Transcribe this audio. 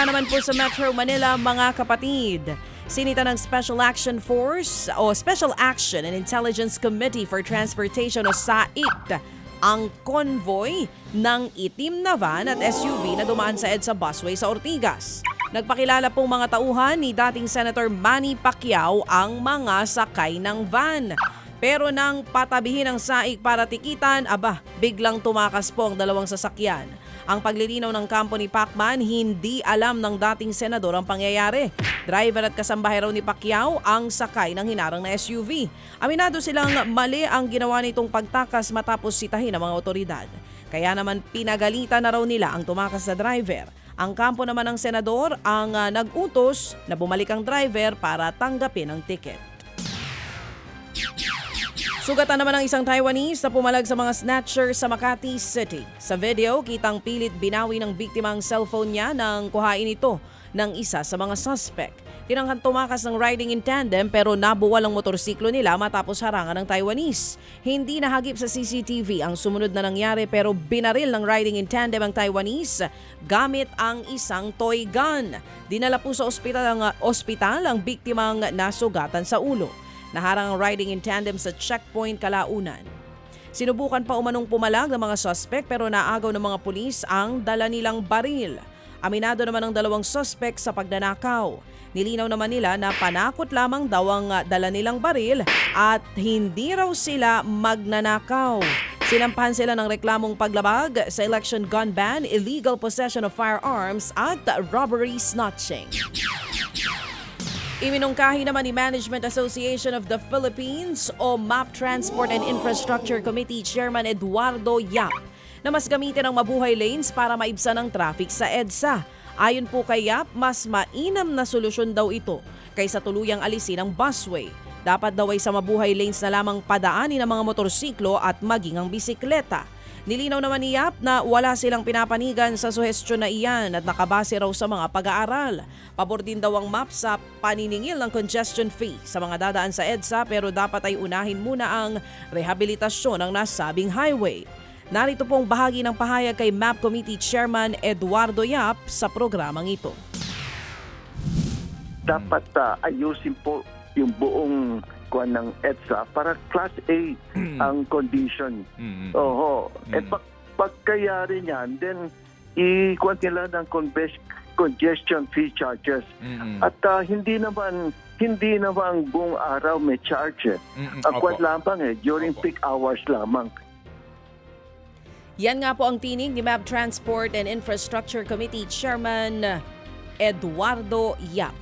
Mula naman po sa Metro Manila, mga kapatid, sinita ng Special Action Force o Special Action and Intelligence Committee for Transportation o SAIC ang convoy ng itim na van at SUV na dumaan sa EDSA busway sa Ortigas. Nagpakilala pong mga tauhan ni dating Senator Manny Pacquiao ang mga sakay ng van. Pero nang patabihin ang SAIC para tikitan, biglang tumakas po ang dalawang sasakyan. Ang paglilinaw ng kampo ni Pacman, hindi alam ng dating senador ang pangyayari. Driver at kasambahay raw ni Pacquiao ang sakay ng hinarang na SUV. Aminado silang mali ang ginawa nitong pagtakas matapos sitahin ng mga otoridad. Kaya naman pinagalitan na raw nila ang tumakas na driver. Ang kampo naman ng senador ang nag-utos na bumalik ang driver para tanggapin ang ticket. Sugatan naman ng isang Taiwanese na pumalag sa mga snatcher sa Makati City. Sa video, kitang pilit binawi ng biktima ang cellphone niya nang kuhain ito ng isa sa mga suspect. Tinangkang tumakas ng riding in tandem pero nabuwal ang motorsiklo nila matapos harangan ng Taiwanese. Hindi nahagip sa CCTV ang sumunod na nangyari pero binaril ng riding in tandem ang Taiwanese gamit ang isang toy gun. Dinala po sa ospital ang biktimang nasugatan sa ulo. Naharang ang riding in tandem sa checkpoint kalaunan. Sinubukan pa umanong pumalag ng mga suspect pero naagaw ng mga pulis ang dala nilang baril. Aminado naman ang dalawang suspect sa pagnanakaw. Nilinaw naman nila na panakot lamang daw ang dala nilang baril at hindi raw sila magnanakaw. Sinampahan sila ng reklamong paglabag sa election gun ban, illegal possession of firearms at robbery snatching. Iminungkahi naman ni Management Association of the Philippines o MAP Transport and Infrastructure Committee Chairman Eduardo Yap na mas gamitin ang mabuhay lanes para maibsan ang traffic sa EDSA. Ayon po kay Yap, mas mainam na solusyon daw ito kaysa tuluyang alisin ang busway. Dapat daw ay sa mabuhay lanes na lamang padaanin ang mga motorsiklo at maging ang bisikleta. Nilinaw naman ni Yap na wala silang pinapanigan sa suhestyon na iyan at nakabase raw sa mga pag-aaral. Pabor din daw ang MAP sa paniningil ng congestion fee sa mga dadaan sa EDSA pero dapat ay unahin muna ang rehabilitasyon ng nasabing highway. Narito pong bahagi ng pahayag kay MAP Committee Chairman Eduardo Yap sa programang ito. Dapat ayusin po yung buong kuan ng EDSA para Class A ang condition. Oho. Pagkayari niyan, then ikuan nila ng congestion fee charges. At hindi naman buong araw may charge. Ang kuan lamang during peak hours lamang. Yan nga po ang tinig ni MAP Transport and Infrastructure Committee Chairman Eduardo Yap.